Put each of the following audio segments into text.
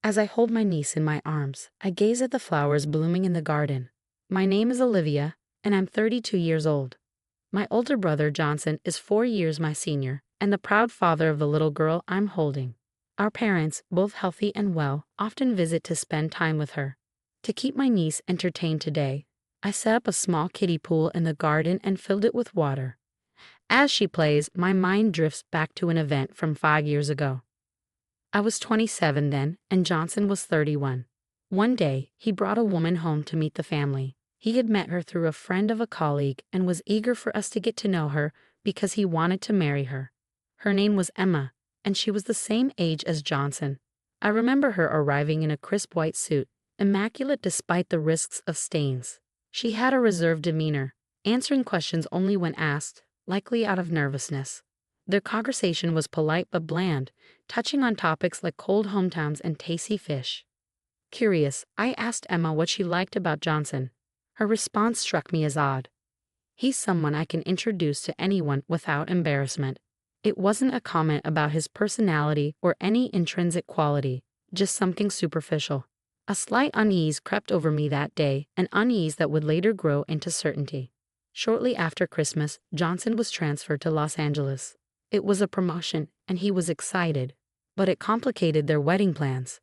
As I hold my niece in my arms, I gaze at the flowers blooming in the garden. My name is Olivia, and I'm 32 years old. My older brother, Johnson, is 4 years my senior, and the proud father of the little girl I'm holding. Our parents, both healthy and well, often visit to spend time with her. To keep my niece entertained today, I set up a small kiddie pool in the garden and filled it with water. As she plays, my mind drifts back to an event from 5 years ago. I was 27 then, and Johnson was 31. One day, he brought a woman home to meet the family. He had met her through a friend of a colleague and was eager for us to get to know her because he wanted to marry her. Her name was Emma, and she was the same age as Johnson. I remember her arriving in a crisp white suit, immaculate despite the risks of stains. She had a reserved demeanor, answering questions only when asked, likely out of nervousness. Their conversation was polite but bland, touching on topics like cold hometowns and tasty fish. Curious, I asked Emma what she liked about Johnson. Her response struck me as odd. He's someone I can introduce to anyone without embarrassment. It wasn't a comment about his personality or any intrinsic quality, just something superficial. A slight unease crept over me that day, an unease that would later grow into certainty. Shortly after Christmas, Johnson was transferred to Los Angeles. It was a promotion, and he was excited, but it complicated their wedding plans.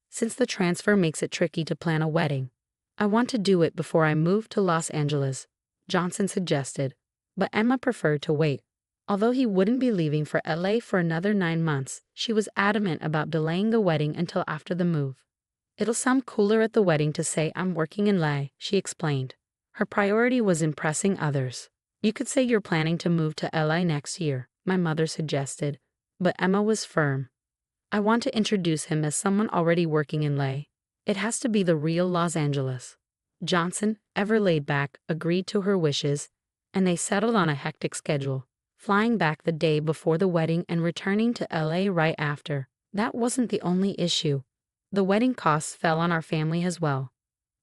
Since the transfer makes it tricky to plan a wedding, I want to do it before I move to Los Angeles, Johnson suggested, but Emma preferred to wait. Although he wouldn't be leaving for LA for another 9 months, she was adamant about delaying the wedding until after the move. It'll sound cooler at the wedding to say I'm working in LA, she explained. Her priority was impressing others. You could say you're planning to move to LA next year, my mother suggested, but Emma was firm. I want to introduce him as someone already working in LA. It has to be the real Los Angeles. Johnson, ever laid back, agreed to her wishes, and they settled on a hectic schedule, flying back the day before the wedding and returning to LA right after. That wasn't the only issue. The wedding costs fell on our family as well.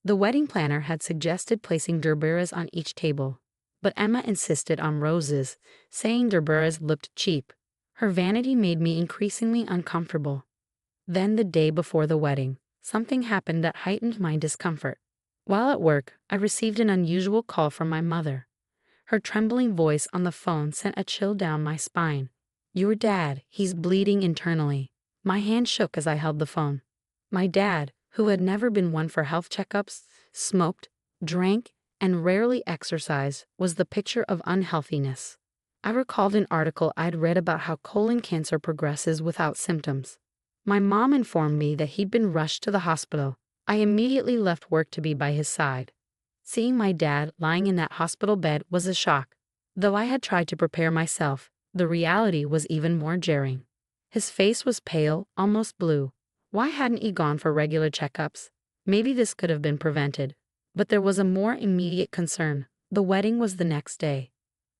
The wedding planner had suggested placing gerberas on each table, but Emma insisted on roses, saying gerberas looked cheap. Her vanity made me increasingly uncomfortable. Then the day before the wedding, something happened that heightened my discomfort. While at work, I received an unusual call from my mother. Her trembling voice on the phone sent a chill down my spine. "Your dad, he's bleeding internally." My hand shook as I held the phone. My dad, who had never been one for health checkups, smoked, drank, and rarely exercised, was the picture of unhealthiness. I recalled an article I'd read about how colon cancer progresses without symptoms. My mom informed me that he'd been rushed to the hospital. I immediately left work to be by his side. Seeing my dad lying in that hospital bed was a shock. Though I had tried to prepare myself, the reality was even more jarring. His face was pale, almost blue. Why hadn't he gone for regular checkups? Maybe this could have been prevented. But there was a more immediate concern. The wedding was the next day.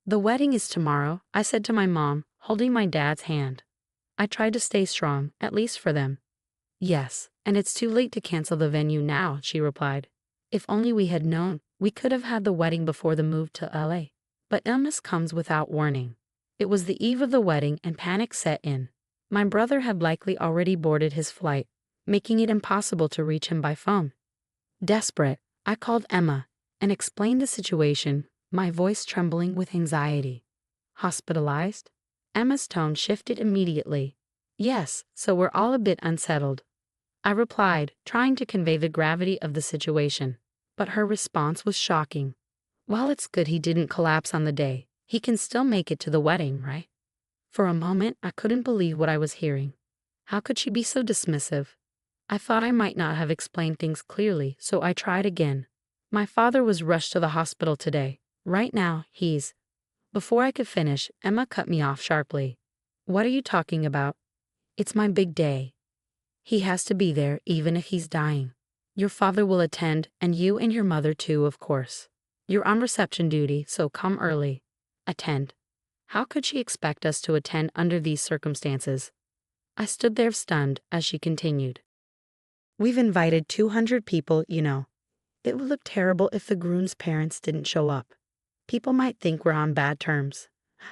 "The wedding is tomorrow," I said to my mom, holding my dad's hand. I tried to stay strong, at least for them. "Yes, and it's too late to cancel the venue now," she replied. "If only we had known, we could have had the wedding before the move to LA. But illness comes without warning." It was the eve of the wedding and panic set in. My brother had likely already boarded his flight, making it impossible to reach him by phone. Desperate, I called Emma and explained the situation, my voice trembling with anxiety. "Hospitalized?" Emma's tone shifted immediately. "Yes, so we're all a bit unsettled," I replied, trying to convey the gravity of the situation. But her response was shocking. "Well, it's good he didn't collapse on the day. He can still make it to the wedding, right?" For a moment, I couldn't believe what I was hearing. How could she be so dismissive? I thought I might not have explained things clearly, so I tried again. "My father was rushed to the hospital today. Right now, he's—" Before I could finish, Emma cut me off sharply. "What are you talking about? It's my big day. He has to be there even if he's dying. Your father will attend, and you and your mother too, of course. You're on reception duty, so come early. Attend." How could she expect us to attend under these circumstances? I stood there stunned as she continued. "We've invited 200 people, you know. It would look terrible if the groom's parents didn't show up. People might think we're on bad terms.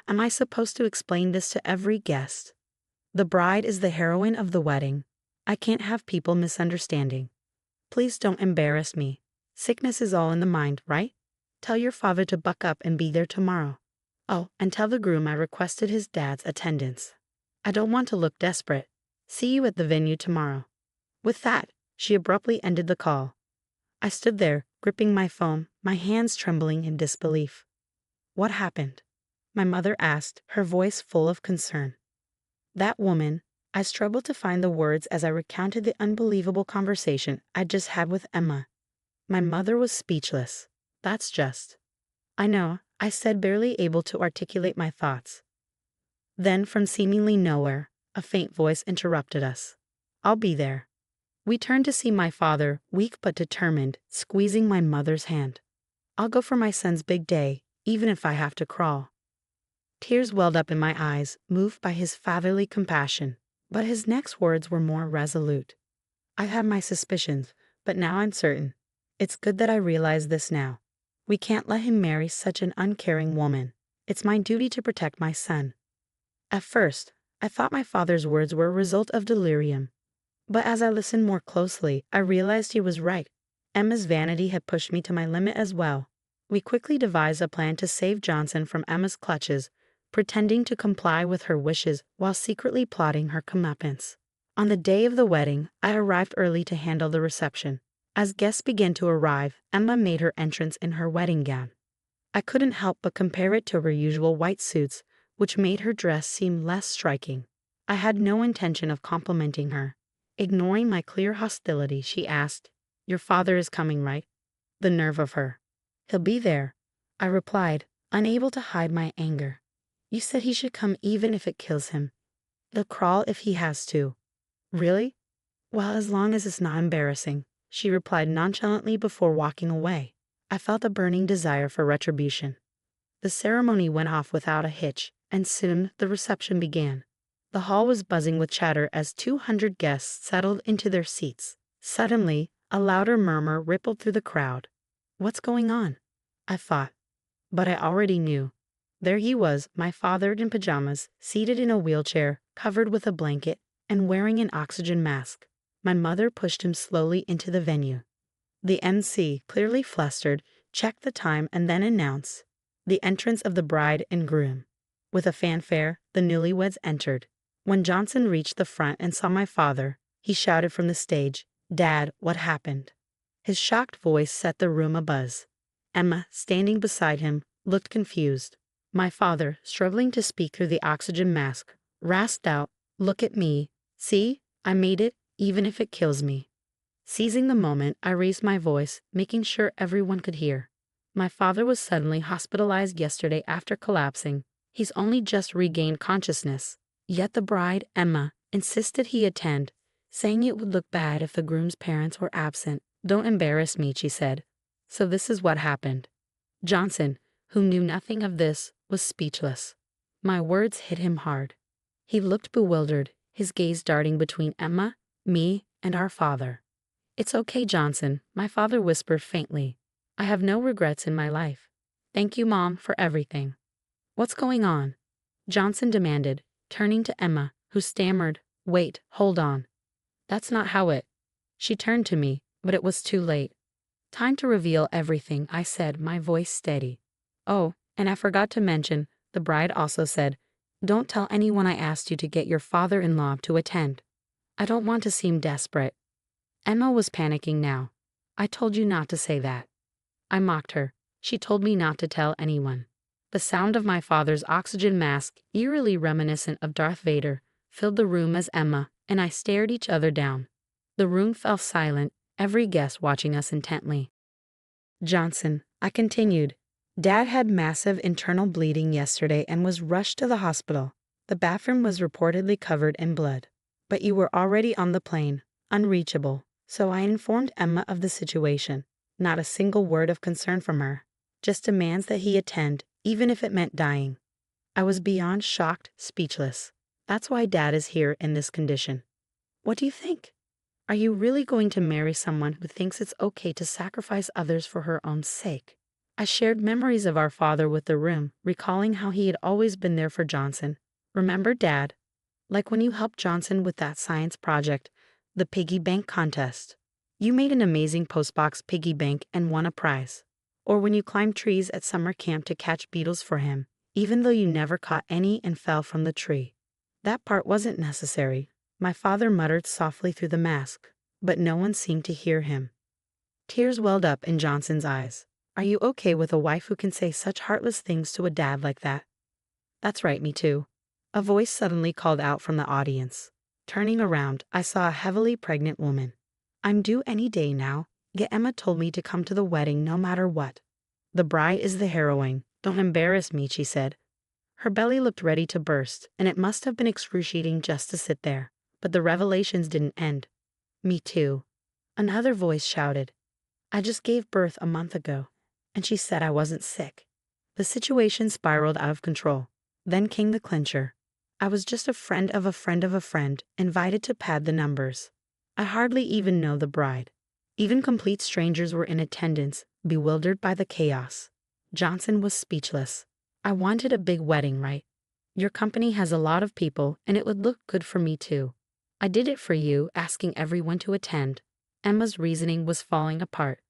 Am I supposed to explain this to every guest? The bride is the heroine of the wedding. I can't have people misunderstanding. Please don't embarrass me. Sickness is all in the mind, right? Tell your father to buck up and be there tomorrow. Oh, and tell the groom I requested his dad's attendance. I don't want to look desperate. See you at the venue tomorrow." With that, she abruptly ended the call. I stood there, gripping my phone, my hands trembling in disbelief. "What happened?" my mother asked, her voice full of concern. "That woman," I struggled to find the words as I recounted the unbelievable conversation I'd just had with Emma. My mother was speechless. "That's just—" "I know," I said, barely able to articulate my thoughts. Then, from seemingly nowhere, a faint voice interrupted us. "I'll be there." We turned to see my father, weak but determined, squeezing my mother's hand. "I'll go for my son's big day, even if I have to crawl." Tears welled up in my eyes, moved by his fatherly compassion, but his next words were more resolute. "I had my suspicions, but now I'm certain. It's good that I realize this now. We can't let him marry such an uncaring woman. It's my duty to protect my son." At first, I thought my father's words were a result of delirium. But as I listened more closely, I realized he was right. Emma's vanity had pushed me to my limit as well. We quickly devised a plan to save Johnson from Emma's clutches, pretending to comply with her wishes while secretly plotting her comeuppance. On the day of the wedding, I arrived early to handle the reception. As guests began to arrive, Emma made her entrance in her wedding gown. I couldn't help but compare it to her usual white suits, which made her dress seem less striking. I had no intention of complimenting her. Ignoring my clear hostility, she asked, "Your father is coming, right?" The nerve of her. "He'll be there," I replied, unable to hide my anger. "You said he should come even if it kills him. He'll crawl if he has to." "Really?" "Well, as long as it's not embarrassing," she replied nonchalantly before walking away. I felt a burning desire for retribution. The ceremony went off without a hitch, and soon the reception began. The hall was buzzing with chatter as 200 guests settled into their seats. Suddenly, a louder murmur rippled through the crowd. "What's going on?" I thought. But I already knew. There he was, my father in pajamas, seated in a wheelchair, covered with a blanket, and wearing an oxygen mask. My mother pushed him slowly into the venue. The MC, clearly flustered, checked the time and then announced the entrance of the bride and groom. With a fanfare, the newlyweds entered. When Johnson reached the front and saw my father, he shouted from the stage, "Dad, what happened?" His shocked voice set the room abuzz. Emma, standing beside him, looked confused. My father, struggling to speak through the oxygen mask, rasped out, "Look at me. See, I made it, even if it kills me." Seizing the moment, I raised my voice, making sure everyone could hear. "My father was suddenly hospitalized yesterday after collapsing. He's only just regained consciousness." Yet the bride, Emma, insisted he attend, saying it would look bad if the groom's parents were absent. "Don't embarrass me," she said. So this is what happened. Johnson, who knew nothing of this, was speechless. My words hit him hard. He looked bewildered, his gaze darting between Emma, me, and our father. "It's okay, Johnson," my father whispered faintly. "I have no regrets in my life. Thank you, Mom, for everything." "What's going on?" Johnson demanded, turning to Emma, who stammered, "Wait, hold on. That's not how it—" She turned to me, but it was too late. "Time to reveal everything," I said, my voice steady. "Oh, and I forgot to mention," the bride also said, "don't tell anyone I asked you to get your father-in-law to attend. I don't want to seem desperate." Emma was panicking now. "I told you not to say that." I mocked her. She told me not to tell anyone. The sound of my father's oxygen mask, eerily reminiscent of Darth Vader, filled the room as Emma and I stared each other down. The room fell silent, every guest watching us intently. "Johnson," I continued, "Dad had massive internal bleeding yesterday and was rushed to the hospital. The bathroom was reportedly covered in blood. But you were already on the plane, unreachable, so I informed Emma of the situation. Not a single word of concern from her, just demands that he attend, even if it meant dying." I was beyond shocked, speechless. "That's why Dad is here in this condition." "What do you think? Are you really going to marry someone who thinks it's okay to sacrifice others for her own sake?" I shared memories of our father with the room, recalling how he had always been there for Johnson. "Remember, Dad? Like when you helped Johnson with that science project, The piggy bank contest. You made an amazing postbox piggy bank and won a prize. Or when you climbed trees at summer camp to catch beetles for him, even though you never caught any and fell from the tree. That part wasn't necessary, my father muttered softly through the mask, but no one seemed to hear him. Tears welled up in Johnson's eyes. Are you okay with a wife who can say such heartless things to a dad like that? That's right, me too. A voice suddenly called out from the audience. Turning around, I saw a heavily pregnant woman. I'm due any day now, yet Emma told me to come to the wedding no matter what. The bride is the heroine. Don't embarrass me, she said. Her belly looked ready to burst, and it must have been excruciating just to sit there. But the revelations didn't end. Me too. Another voice shouted. I just gave birth a month ago, and she said I wasn't sick. The situation spiraled out of control. Then came the clincher. I was just a friend of a friend of a friend, invited to pad the numbers. I hardly even know the bride. Even complete strangers were in attendance, bewildered by the chaos. Johnson was speechless. I wanted a big wedding, right? Your company has a lot of people, and it would look good for me too. I did it for you, asking everyone to attend. Emma's reasoning was falling apart.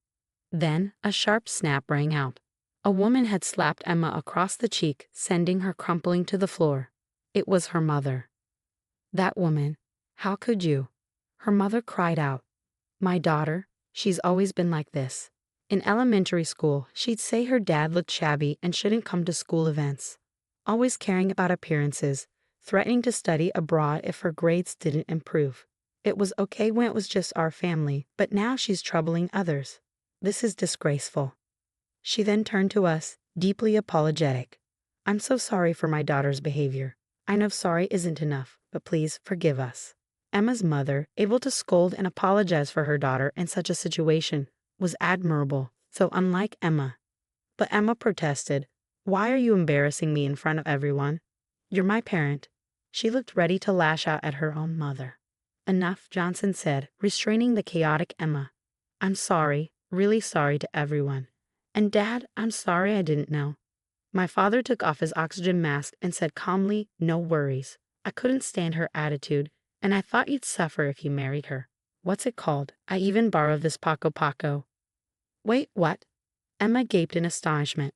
Then, a sharp snap rang out. A woman had slapped Emma across the cheek, sending her crumpling to the floor. It was her mother. That woman. How could you? Her mother cried out. My daughter, she's always been like this. In elementary school, she'd say her dad looked shabby and shouldn't come to school events. Always caring about appearances, threatening to study abroad if her grades didn't improve. It was okay when it was just our family, but now she's troubling others. This is disgraceful. She then turned to us, deeply apologetic. I'm so sorry for my daughter's behavior. I know sorry isn't enough, but please forgive us. Emma's mother, able to scold and apologize for her daughter in such a situation, was admirable, so unlike Emma. But Emma protested. Why are you embarrassing me in front of everyone? You're my parent. She looked ready to lash out at her own mother. Enough, Johnson said, restraining the chaotic Emma. I'm sorry, really sorry to everyone. And Dad, I'm sorry I didn't know. My father took off his oxygen mask and said calmly, no worries. I couldn't stand her attitude, and I thought you'd suffer if you married her. What's it called? I even borrowed this Paco Paco. Wait, what? Emma gaped in astonishment.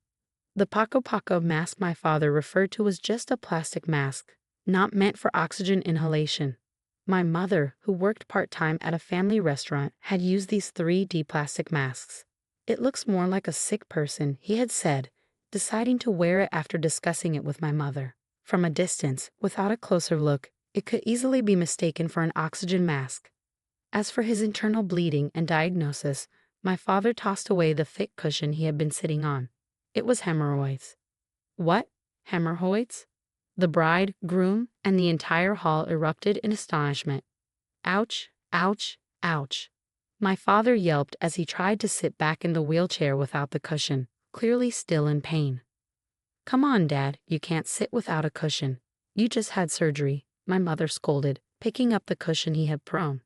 The Paco Paco mask my father referred to was just a plastic mask, not meant for oxygen inhalation. My mother, who worked part-time at a family restaurant, had used these 3D plastic masks. It looks more like a sick person, he had said, deciding to wear it after discussing it with my mother. From a distance, without a closer look, it could easily be mistaken for an oxygen mask. As for his internal bleeding and diagnosis, my father tossed away the thick cushion he had been sitting on. It was hemorrhoids. What? Hemorrhoids? The bride, groom, and the entire hall erupted in astonishment. Ouch, ouch, ouch. My father yelped as he tried to sit back in the wheelchair without the cushion, clearly still in pain. Come on, Dad, you can't sit without a cushion. You just had surgery, my mother scolded, picking up the cushion he had thrown.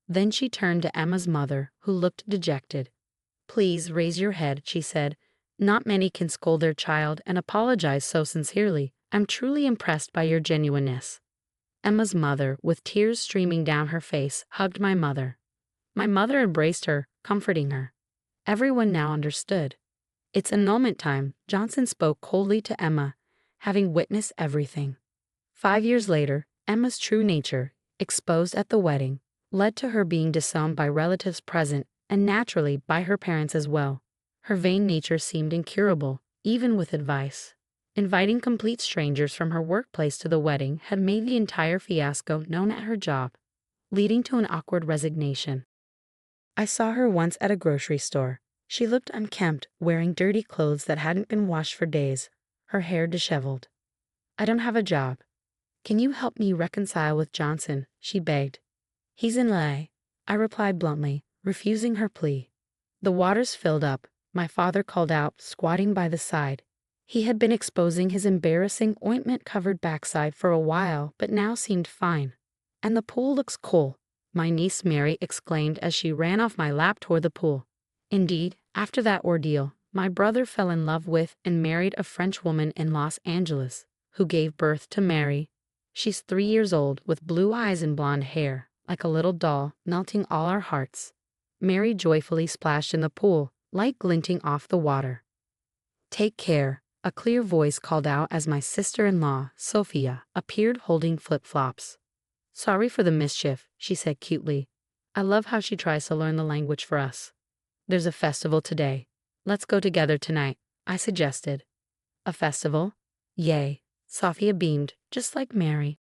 Then she turned to Emma's mother, who looked dejected. Please raise your head, she said. Not many can scold their child and apologize so sincerely. I'm truly impressed by your genuineness. Emma's mother, with tears streaming down her face, hugged my mother. My mother embraced her, comforting her. Everyone now understood. It's annulment time, Johnson spoke coldly to Emma, having witnessed everything. 5 years later, Emma's true nature, exposed at the wedding, led to her being disowned by relatives present, and naturally by her parents as well. Her vain nature seemed incurable, even with advice. Inviting complete strangers from her workplace to the wedding had made the entire fiasco known at her job, leading to an awkward resignation. I saw her once at a grocery store. She looked unkempt, wearing dirty clothes that hadn't been washed for days, her hair disheveled. I don't have a job. Can you help me reconcile with Johnson? She begged. He's in LA, I replied bluntly, refusing her plea. The waters filled up, my father called out, squatting by the side. He had been exposing his embarrassing ointment-covered backside for a while, but now seemed fine. And the pool looks cool, my niece Mary exclaimed as she ran off my lap toward the pool. Indeed, after that ordeal, my brother fell in love with and married a French woman in Los Angeles, who gave birth to Mary. She's 3 years old, with blue eyes and blonde hair, like a little doll, melting all our hearts. Mary joyfully splashed in the pool, light glinting off the water. Take care, a clear voice called out as my sister-in-law, Sophia, appeared holding flip-flops. Sorry for the mischief, she said cutely. I love how she tries to learn the language for us. There's a festival today. Let's go together tonight, I suggested. A festival? Yay. Sophia beamed, just like Mary.